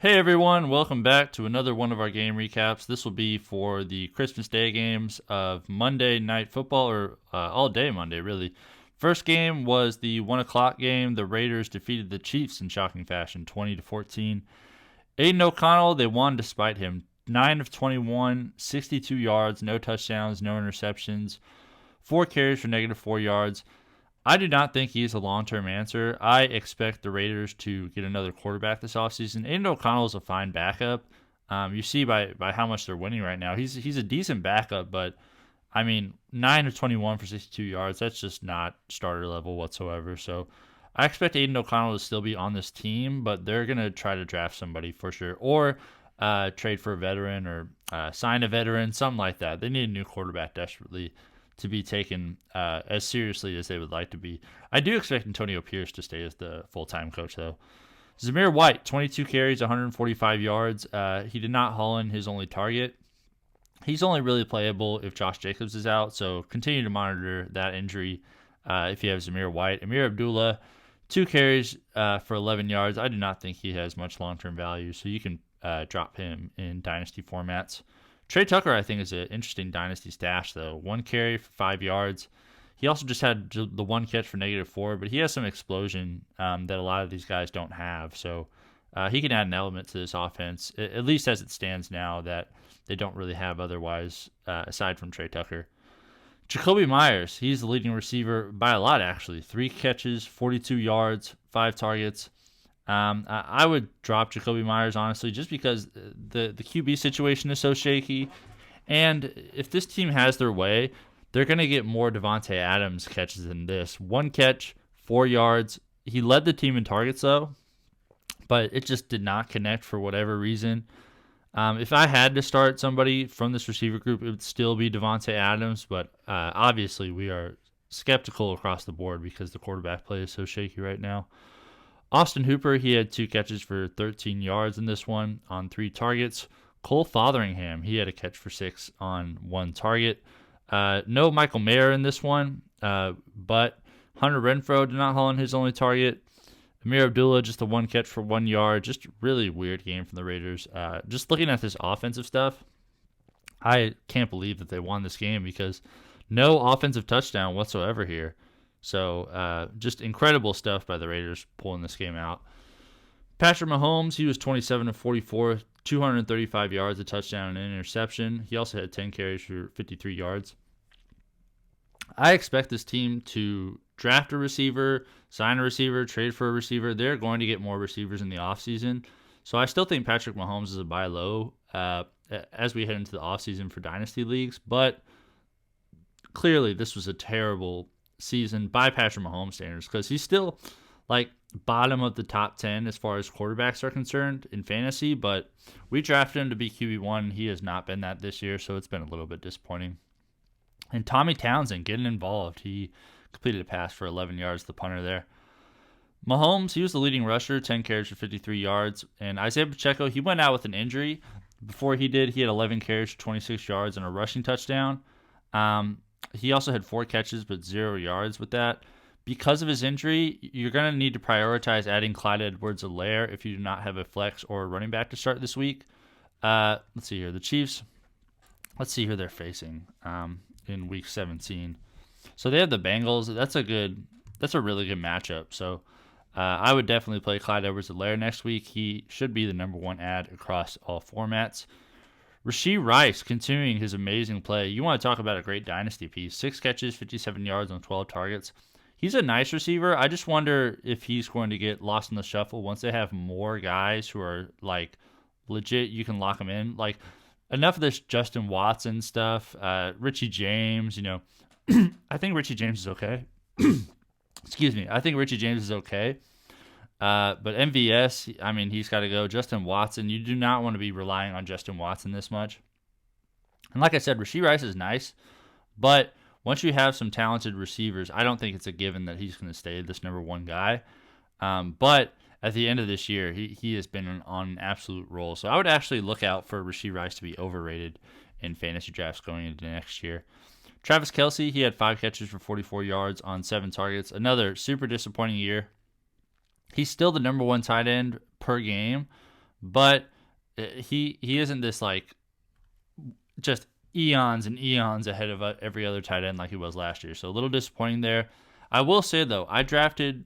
Hey everyone, welcome back to another one of our game recaps. This will be for the Christmas Day games of Monday Night Football, or all day Monday, really. First game was the 1 o'clock game. The Raiders defeated the Chiefs in shocking fashion, 20-14. Aidan O'Connell, they won despite him. 9 of 21, 62 yards, no touchdowns, no interceptions, 4 carries for -4 yards. I do not think he's a long-term answer. I expect the Raiders to get another quarterback this offseason. Aidan O'Connell is a fine backup. You see by how much they're winning right now. He's a decent backup, but I mean, 9 of 21 for 62 yards. That's just not starter level whatsoever. So I expect Aidan O'Connell to still be on this team, but they're gonna try to draft somebody for sure, or trade for a veteran, or sign a veteran, something like that. They need a new quarterback desperately to be taken as seriously as they would like to be. I do expect Antonio Pierce to stay as the full-time coach, though. Zamir White, 22 carries, 145 yards. He did not haul in his only target. He's only really playable if Josh Jacobs is out, so continue to monitor that injury if you have Zamir White. Amir Abdullah, 2 carries for 11 yards. I do not think he has much long-term value, so you can drop him in dynasty formats. Trey Tucker, I think, is an interesting dynasty stash, though. 1 carry for 5 yards. He also just had the 1 catch for -4, but he has some explosion that a lot of these guys don't have. So he can add an element to this offense, at least as it stands now, that they don't really have otherwise, aside from Trey Tucker. Jakobi Meyers, he's the leading receiver by a lot, actually. 3 catches, 42 yards, 5 targets. I would drop Jakobi Meyers, honestly, just because the QB situation is so shaky. And if this team has their way, they're going to get more Davante Adams catches than this. 1 catch, 4 yards. He led the team in targets, though, but it just did not connect for whatever reason. If I had to start somebody from this receiver group, it would still be Davante Adams, but obviously we are skeptical across the board because the quarterback play is so shaky right now. Austin Hooper, he had 2 catches for 13 yards in this one on 3 targets. Cole Fotheringham, he had a catch for 6 on 1 target. No Michael Mayer in this one, but Hunter Renfrow did not haul in his only target. Amir Abdullah, just a 1 catch for 1 yard. Just really weird game from the Raiders. Just looking at this offensive stuff, I can't believe that they won this game because no offensive touchdown whatsoever here. So just incredible stuff by the Raiders pulling this game out. Patrick Mahomes, he was 27 of 44, 235 yards, a touchdown and an interception. He also had 10 carries for 53 yards. I expect this team to draft a receiver, sign a receiver, trade for a receiver. They're going to get more receivers in the offseason. So I still think Patrick Mahomes is a buy low as we head into the offseason for dynasty leagues. But clearly this was a terrible season by Patrick Mahomes standards because he's still like bottom of the top 10 as far as quarterbacks are concerned in fantasy, but we drafted him to be QB1. He has not been that this year, so it's been a little bit disappointing. And Tommy Townsend getting involved. He completed a pass for 11 yards, the punter there. Mahomes, he was the leading rusher, 10 carries for 53 yards. And Isiah Pacheco, he went out with an injury. Before he did, he had 11 carries for 26 yards and a rushing touchdown. He also had 4 catches but 0 yards with that. Because of his injury, you're going to need to prioritize adding Clyde Edwards-Helaire if you do not have a flex or a running back to start this week. Let's see here. The Chiefs, let's see who they're facing in Week 17. So they have the Bengals. That's a really good matchup. So I would definitely play Clyde Edwards-Helaire next week. He should be the number 1 ad across all formats. Rashee Rice continuing his amazing play. You want to talk about a great dynasty piece. 6 catches, 57 yards on 12 targets. He's a nice receiver. I just wonder if he's going to get lost in the shuffle once they have more guys who are like legit. You can lock them in. Like enough of this Justin Watson stuff. Richie James, I think Richie James is okay. Excuse me. I think Richie James is okay. But MVS, I mean, he's got to go. Justin Watson, you do not want to be relying on Justin Watson this much. And like I said, Rashee Rice is nice, but once you have some talented receivers, I don't think it's a given that he's going to stay this number 1 guy. But at the end of this year, he has been on an absolute roll. So I would actually look out for Rashee Rice to be overrated in fantasy drafts going into next year. Travis Kelce, he had 5 catches for 44 yards on 7 targets. Another super disappointing year. He's still the number 1 tight end per game, but he isn't this like just eons and eons ahead of every other tight end like he was last year. So a little disappointing there. I will say though, I drafted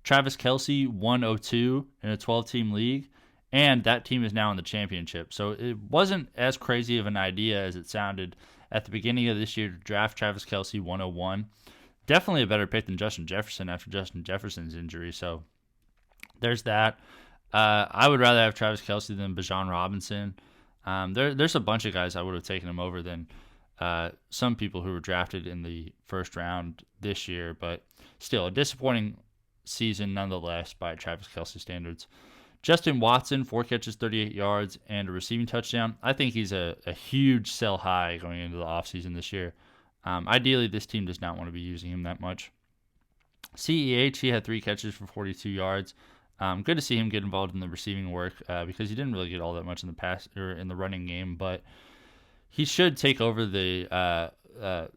Travis Kelce 102 in a 12-team league, and that team is now in the championship. So it wasn't as crazy of an idea as it sounded at the beginning of this year to draft Travis Kelce 101. Definitely a better pick than Justin Jefferson after Justin Jefferson's injury. So there's that. I would rather have Travis Kelce than Bijan Robinson. There's a bunch of guys I would have taken him over than some people who were drafted in the first round this year, but still a disappointing season nonetheless by Travis Kelce standards. Justin Watson, 4 catches, 38 yards, and a receiving touchdown. I think he's a huge sell high going into the offseason this year. Ideally, this team does not want to be using him that much. CEH, he had 3 catches for 42 yards. Good to see him get involved in the receiving work because he didn't really get all that much in the pass or in the running game, but he should take over the.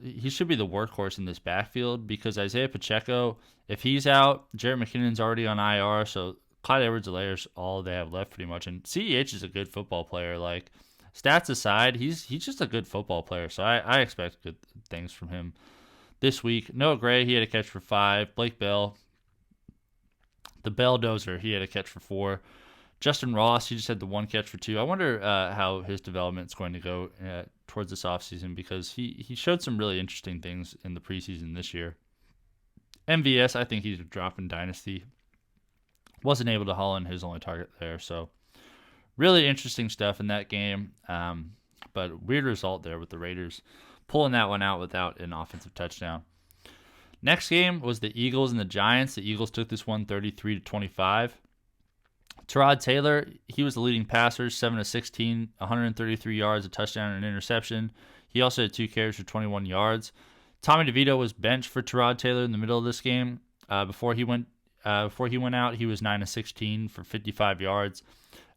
He should be the workhorse in this backfield because Isiah Pacheco, if he's out, Jerick McKinnon's already on IR, so Clyde Edwards-Helaire is all they have left pretty much. And CEH is a good football player. Like stats aside, he's just a good football player. So I expect good things from him this week. Noah Gray, he had a catch for 5. Blake Bell, the Belldozer, he had a catch for 4. Justin Ross, he just had the 1 catch for 2. I wonder how his development is going to go towards this offseason because he showed some really interesting things in the preseason this year. MVS, I think he's a drop in Dynasty. Wasn't able to haul in his only target there. So really interesting stuff in that game. But weird result there with the Raiders pulling that one out without an offensive touchdown. Next game was the Eagles and the Giants. The Eagles took this one 33-25. Tyrod Taylor, he was the leading passer, 7 of 16, 133 yards, a touchdown, and an interception. He also had 2 carries for 21 yards. Tommy DeVito was benched for Tyrod Taylor in the middle of this game. Before he went out, he was 9 of 16 for 55 yards,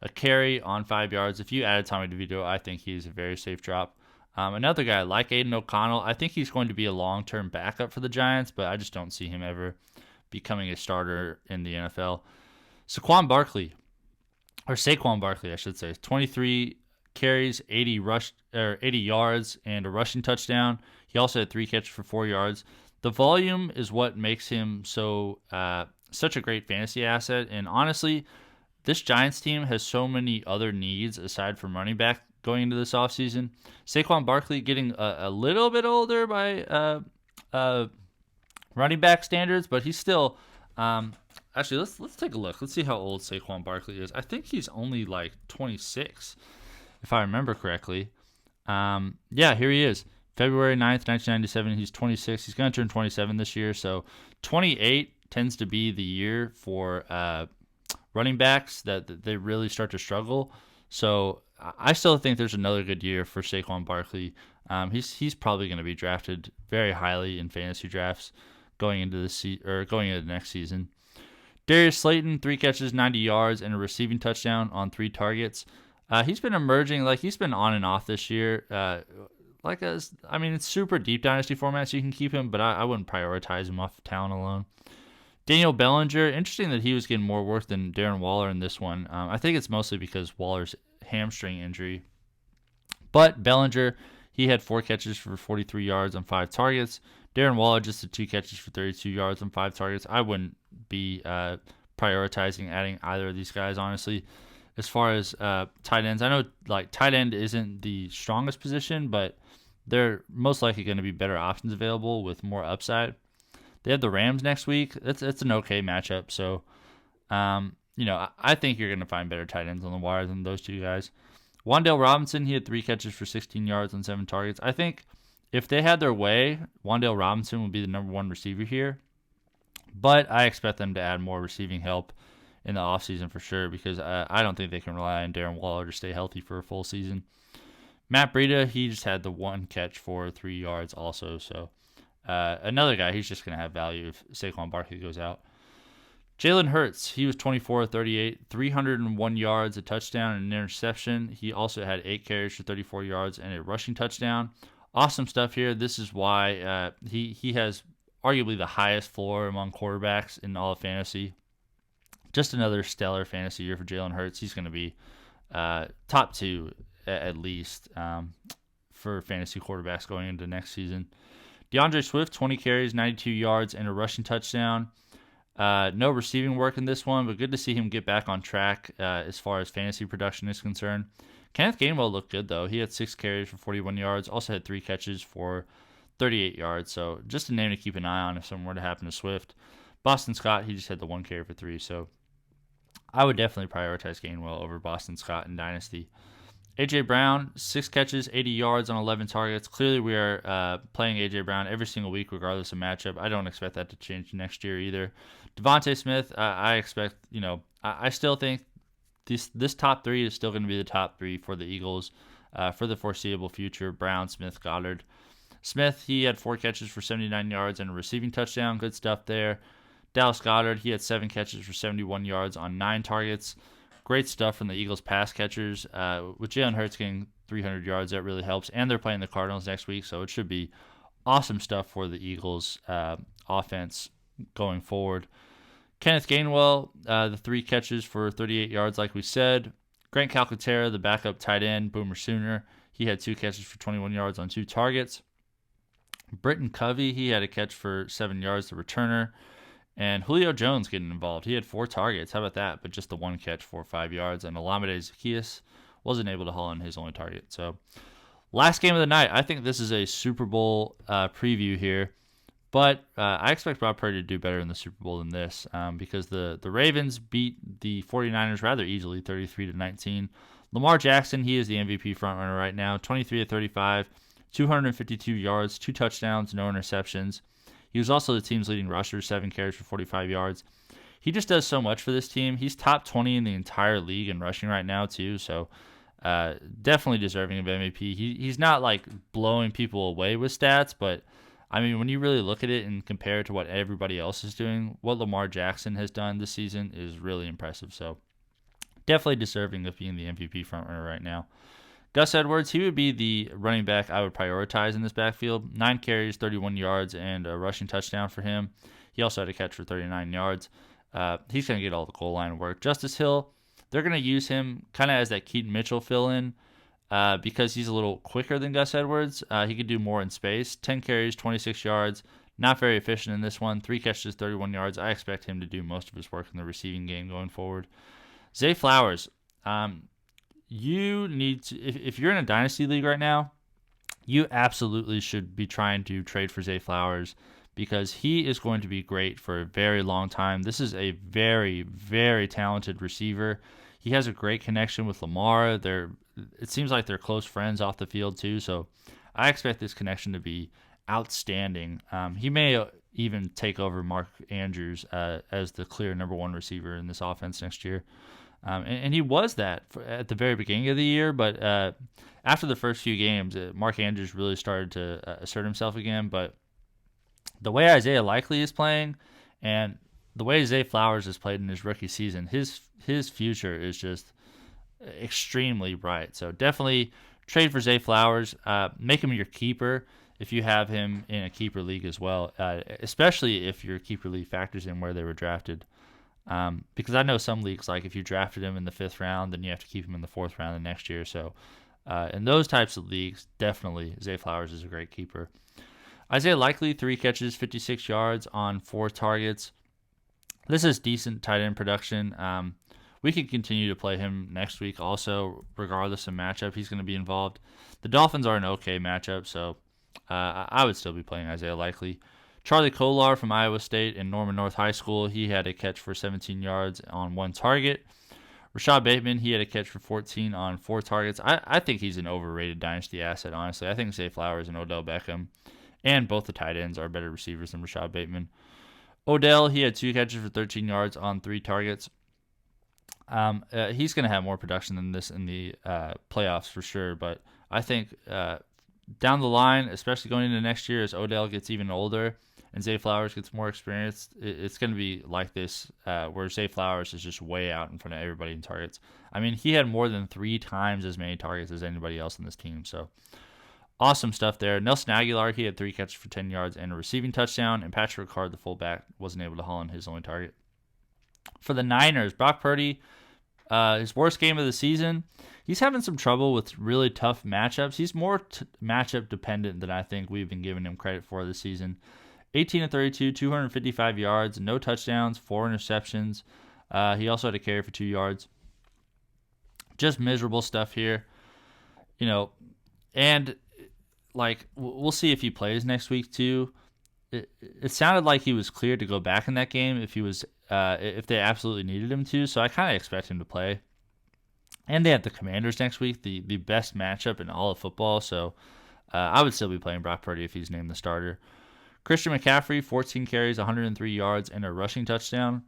a carry on 5 yards. If you added Tommy DeVito, I think he's a very safe drop. Another guy like Aidan O'Connell, I think he's going to be a long-term backup for the Giants, but I just don't see him ever becoming a starter in the NFL. Saquon Barkley, I should say, 23 carries, 80 yards, and a rushing touchdown. He also had 3 catches for 4 yards. The volume is what makes him such a great fantasy asset. And honestly, this Giants team has so many other needs aside from running back going into this offseason. Saquon Barkley getting a little bit older by running back standards, but he's still actually let's take a look. Let's see how old Saquon Barkley is. I think he's only like 26 if I remember correctly. Yeah, here he is. February 9th, 1997. He's 26. He's going to turn 27 this year. So 28 tends to be the year for running backs that they really start to struggle. So I still think there's another good year for Saquon Barkley. He's probably going to be drafted very highly in fantasy drafts going into the next season. Darius Slayton, 3 catches, 90 yards, and a receiving touchdown on 3 targets. He's been emerging, like he's been on and off this year. It's super deep dynasty format, so you can keep him, but I wouldn't prioritize him off of talent alone. Daniel Bellinger, interesting that he was getting more work than Darren Waller in this one. I think it's mostly because Waller's hamstring injury. But Bellinger, he had 4 catches for 43 yards on 5 targets. Darren Waller just had 2 catches for 32 yards on 5 targets. I wouldn't be prioritizing adding either of these guys, honestly. As far as tight ends, I know like tight end isn't the strongest position, but they're most likely going to be better options available with more upside. They have the Rams next week. It's an okay matchup. So, I think you're going to find better tight ends on the wire than those 2 guys. Wan'Dale Robinson, he had 3 catches for 16 yards on 7 targets. I think if they had their way, Wan'Dale Robinson would be the number 1 receiver here. But I expect them to add more receiving help in the offseason for sure because I don't think they can rely on Darren Waller to stay healthy for a full season. Matt Breida, he just had the 1 catch for 3 yards also. So another guy, he's just going to have value if Saquon Barkley goes out. Jalen Hurts, he was 24 of 38, 301 yards, a touchdown, and an interception. He also had 8 carries for 34 yards and a rushing touchdown. Awesome stuff here. This is why he has arguably the highest floor among quarterbacks in all of fantasy. Just another stellar fantasy year for Jalen Hurts. He's going to be top 2 at least for fantasy quarterbacks going into next season. DeAndre Swift, 20 carries, 92 yards, and a rushing touchdown. No receiving work in this one, but good to see him get back on track as far as fantasy production is concerned. Kenneth Gainwell looked good, though. He had 6 carries for 41 yards, also had 3 catches for 38 yards. So just a name to keep an eye on if something were to happen to Swift. Boston Scott, he just had the 1 carry for 3. So I would definitely prioritize Gainwell over Boston Scott in Dynasty. A.J. Brown, 6 catches, 80 yards on 11 targets. Clearly, we are playing A.J. Brown every single week, regardless of matchup. I don't expect that to change next year either. Davante Smith, I expect, I still think this top 3 is still going to be the top 3 for the Eagles for the foreseeable future. Brown, Smith, Goddard. Smith, he had 4 catches for 79 yards and a receiving touchdown. Good stuff there. Dallas Goedert, he had 7 catches for 71 yards on 9 targets. Great stuff from the Eagles pass catchers. With Jalen Hurts getting 300 yards, that really helps. And they're playing the Cardinals next week, so it should be awesome stuff for the Eagles offense going forward. Kenneth Gainwell, the 3 catches for 38 yards, like we said. Grant Calcaterra, the backup tight end, Boomer Sooner, he had 2 catches for 21 yards on 2 targets. Britton Covey, he had a catch for 7 yards, the returner. And Julio Jones getting involved. He had 4 targets. How about that? But just the 1 catch for 5 yards. And Olamide Zaccheaus wasn't able to haul in his only target. So, last game of the night. I think this is a Super Bowl preview here. But I expect Brock Purdy to do better in the Super Bowl than this because the Ravens beat the 49ers rather easily, 33-19. Lamar Jackson, he is the MVP frontrunner right now. 23-35, 252 yards, 2 touchdowns, no interceptions. He was also the team's leading rusher, 7 carries for 45 yards. He just does so much for this team. He's top 20 in the entire league in rushing right now, too. So definitely deserving of MVP. He's not like blowing people away with stats, but I mean, when you really look at it and compare it to what everybody else is doing, what Lamar Jackson has done this season is really impressive. So definitely deserving of being the MVP frontrunner right now. Gus Edwards, he would be the running back I would prioritize in this backfield. 9 carries, 31 yards, and a rushing touchdown for him. He also had a catch for 39 yards. He's going to get all the goal line work. Justice Hill, they're going to use him kind of as that Keaton Mitchell fill-in because he's a little quicker than Gus Edwards. He could do more in space. 10 carries, 26 yards. Not very efficient in this one. 3 catches, 31 yards. I expect him to do most of his work in the receiving game going forward. Zay Flowers, you need to, if you're in a dynasty league right now, you absolutely should be trying to trade for Zay Flowers because he is going to be great for a very long time. This is a very, very talented receiver. He has a great connection with Lamar. It seems like they're close friends off the field too, so I expect this connection to be outstanding. He may even take over Mark Andrews as the clear number 1 receiver in this offense next year. And he was that at the very beginning of the year, but after the first few games, Mark Andrews really started to assert himself again. But the way Isaiah Likely is playing and the way Zay Flowers has played in his rookie season, his future is just extremely bright. So definitely trade for Zay Flowers. Make him your keeper if you have him in a keeper league as well, especially if your keeper league factors in where they were drafted. Because I know some leagues, like if you drafted him in the 5th round, then you have to keep him in the 4th round the next year. So in those types of leagues, definitely Zay Flowers is a great keeper. Isaiah Likely, 3 catches, 56 yards on 4 targets. This is decent tight end production. We can continue to play him next week also, regardless of matchup. He's going to be involved. The Dolphins are an okay matchup, so I would still be playing Isaiah Likely. Charlie Kolar from Iowa State and Norman North High School, he had a catch for 17 yards on 1 target. Rashad Bateman, he had a catch for 14 on 4 targets. I think he's an overrated dynasty asset, honestly. I think Zay Flowers and Odell Beckham and both the tight ends are better receivers than Rashad Bateman. Odell, he had 2 catches for 13 yards on 3 targets. He's going to have more production than this in the playoffs for sure, but I think down the line, especially going into next year as Odell gets even older and Zay Flowers gets more experienced, it's going to be like this where Zay Flowers is just way out in front of everybody in targets. I mean, he had more than 3 times as many targets as anybody else in this team, so awesome stuff there. Nelson Aguilar, he had 3 catches for 10 yards and a receiving touchdown, and Patrick Ricard, the fullback, wasn't able to haul in his only target. For the Niners, Brock Purdy, his worst game of the season. He's having some trouble with really tough matchups. He's more matchup dependent than I think we've been giving him credit for this season. 18 of 32, 255 yards, no touchdowns, 4 interceptions. He also had a carry for 2 yards. Just miserable stuff here. And like we'll see if he plays next week too. It sounded like he was cleared to go back in that game if they absolutely needed him to. So I kind of expect him to play. And they have the Commanders next week, the best matchup in all of football. So I would still be playing Brock Purdy if he's named the starter. Christian McCaffrey, 14 carries, 103 yards, and a rushing touchdown.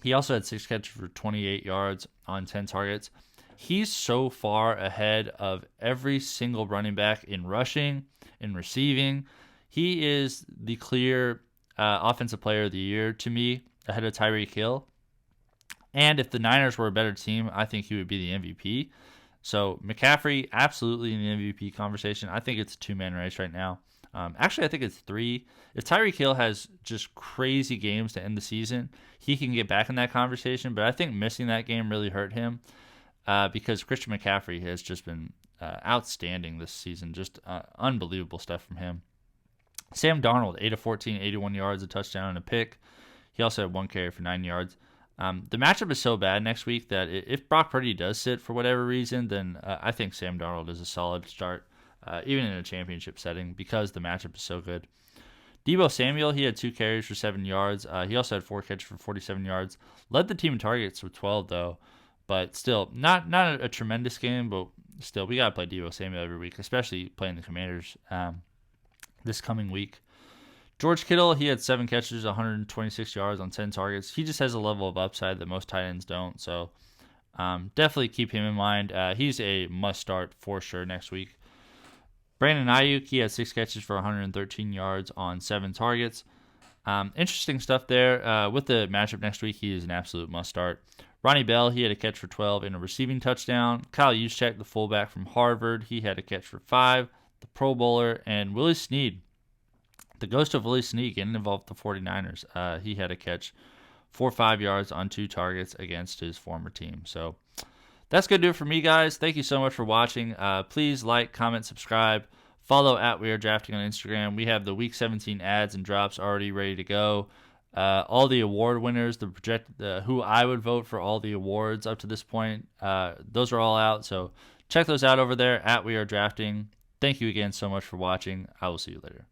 He also had 6 catches for 28 yards on 10 targets. He's so far ahead of every single running back in rushing, in receiving. He is the clear offensive player of the year to me, ahead of Tyreek Hill. And if the Niners were a better team, I think he would be the MVP. So McCaffrey, absolutely in the MVP conversation. I think it's a 2-man race right now. Actually, I think it's 3. If Tyreek Hill has just crazy games to end the season, he can get back in that conversation. But I think missing that game really hurt him because Christian McCaffrey has just been outstanding this season. Just unbelievable stuff from him. Sam Darnold, 8 of 14, 81 yards, a touchdown, and a pick. He also had 1 carry for 9 yards. The matchup is so bad next week that if Brock Purdy does sit for whatever reason, then I think Sam Darnold is a solid start. Even in a championship setting, because the matchup is so good. Deebo Samuel, he had 2 carries for 7 yards. He also had 4 catches for 47 yards. Led the team in targets with 12, though. But still, not a tremendous game, but still, we got to play Deebo Samuel every week, especially playing the Commanders this coming week. George Kittle, he had 7 catches, 126 yards on 10 targets. He just has a level of upside that most tight ends don't, so definitely keep him in mind. He's a must-start for sure next week. Brandon Ayuk, he had 6 catches for 113 yards on 7 targets. Interesting stuff there. With the matchup next week, he is an absolute must-start. Ronnie Bell, he had a catch for 12 and a receiving touchdown. Kyle Juszczyk, the fullback from Harvard, he had a catch for 5. The Pro Bowler, and Willie Snead, the ghost of Willie Snead, getting involved with the 49ers. He had a catch for 5 yards on 2 targets against his former team. So that's going to do it for me, guys. Thank you so much for watching. Please like, comment, subscribe. Follow at We Are Drafting on Instagram. We have the Week 17 ads and drops already ready to go. All the award winners, who I would vote for all the awards up to this point, those are all out. So check those out over there at We Are Drafting. Thank you again so much for watching. I will see you later.